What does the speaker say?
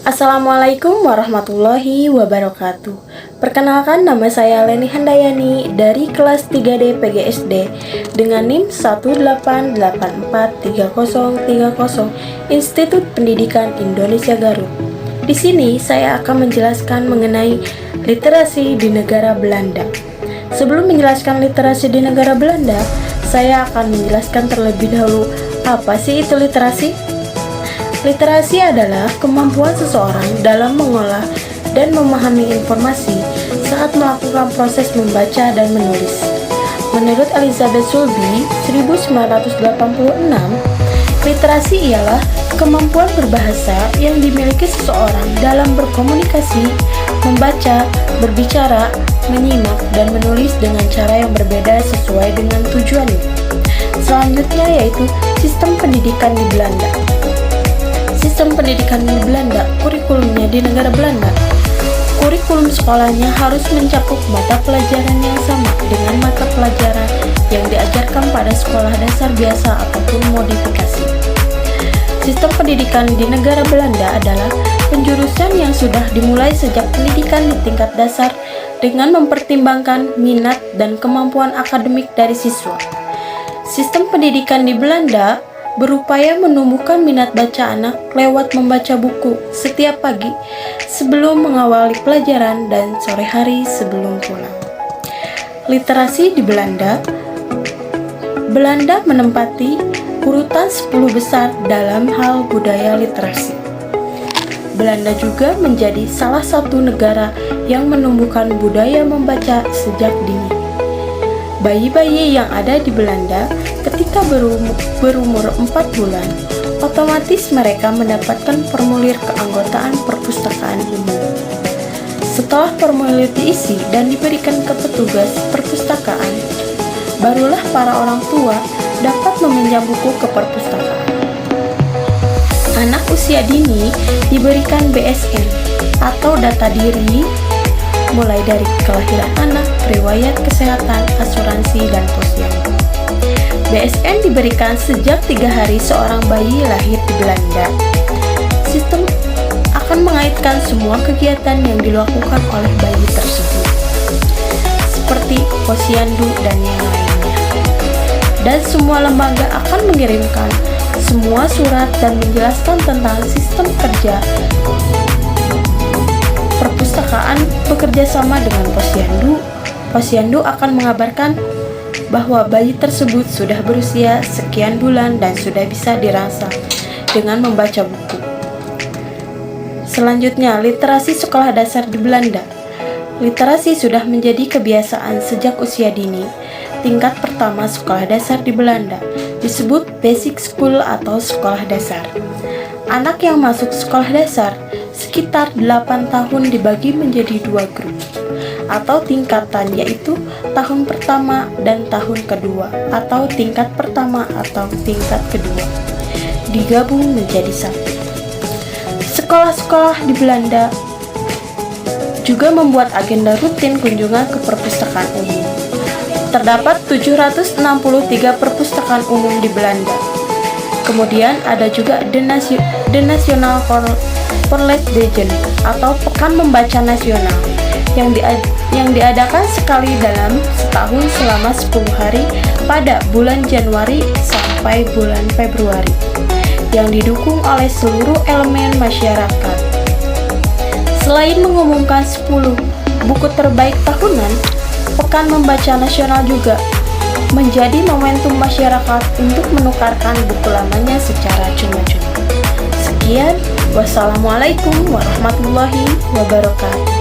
Assalamualaikum warahmatullahi wabarakatuh. Perkenalkan, nama saya Leni Handayani dari kelas 3D PGSD dengan NIM 188433030 Institut Pendidikan Indonesia Garut. Di sini saya akan menjelaskan mengenai literasi di negara Belanda. Sebelum menjelaskan literasi di negara Belanda, saya akan menjelaskan terlebih dahulu apa sih itu literasi. Literasi adalah kemampuan seseorang dalam mengolah dan memahami informasi saat melakukan proses membaca dan menulis. Menurut Elizabeth Sulby 1986, literasi ialah kemampuan berbahasa yang dimiliki seseorang dalam berkomunikasi, membaca, berbicara, menyimak, dan menulis dengan cara yang berbeda sesuai dengan tujuannya. Selanjutnya yaitu sistem pendidikan di Belanda. Sistem pendidikan di Belanda, kurikulumnya di negara Belanda. Kurikulum sekolahnya harus mencakup mata pelajaran yang sama dengan mata pelajaran yang diajarkan pada sekolah dasar biasa ataupun modifikasi. Sistem pendidikan di negara Belanda adalah penjurusan yang sudah dimulai sejak pendidikan di tingkat dasar dengan mempertimbangkan minat dan kemampuan akademik dari siswa. Sistem pendidikan di Belanda berupaya menumbuhkan minat baca anak lewat membaca buku setiap pagi sebelum mengawali pelajaran dan sore hari sebelum pulang. Literasi di Belanda menempati urutan 10 besar dalam hal budaya literasi. Belanda juga menjadi salah satu negara yang menumbuhkan budaya membaca sejak dini. Bayi-bayi yang ada di Belanda ketika berumur 4 bulan, otomatis mereka mendapatkan formulir keanggotaan perpustakaan umum. Setelah formulir diisi dan diberikan ke petugas perpustakaan, barulah para orang tua dapat meminjam buku ke perpustakaan. Anak usia dini diberikan BSN atau data diri, mulai dari kelahiran anak, riwayat kesehatan, asuransi, dan posyandu. BSN diberikan sejak 3 hari seorang bayi lahir di Belanda. Sistem akan mengaitkan semua kegiatan yang dilakukan oleh bayi tersebut, seperti posyandu dan yang lainnya. Dan semua lembaga akan mengirimkan semua surat dan menjelaskan tentang sistem kerja perpustakaan bekerja sama dengan posyandu. Posyandu akan mengabarkan bahwa bayi tersebut sudah berusia sekian bulan dan sudah bisa dirangsang dengan membaca buku. Selanjutnya, literasi sekolah dasar di Belanda. Literasi sudah menjadi kebiasaan sejak usia dini. Tingkat pertama sekolah dasar di Belanda disebut basic school atau sekolah dasar. Anak yang masuk sekolah dasar sekitar 8 tahun dibagi menjadi 2 grup atau tingkatan, yaitu tahun pertama dan tahun kedua, atau tingkat pertama atau tingkat kedua, digabung menjadi satu. Sekolah-sekolah di Belanda juga membuat agenda rutin kunjungan ke perpustakaan umum. Terdapat 763 perpustakaan umum di Belanda. Kemudian ada juga The National Verleesdagen atau Pekan Membaca Nasional yang diadakan sekali dalam setahun selama 10 hari pada bulan Januari sampai bulan Februari, yang didukung oleh seluruh elemen masyarakat. Selain mengumumkan 10 buku terbaik tahunan, Pekan Membaca Nasional juga menjadi momentum masyarakat untuk menukarkan buku lamanya secara cuma-cuma. Sekian, wassalamualaikum warahmatullahi wabarakatuh.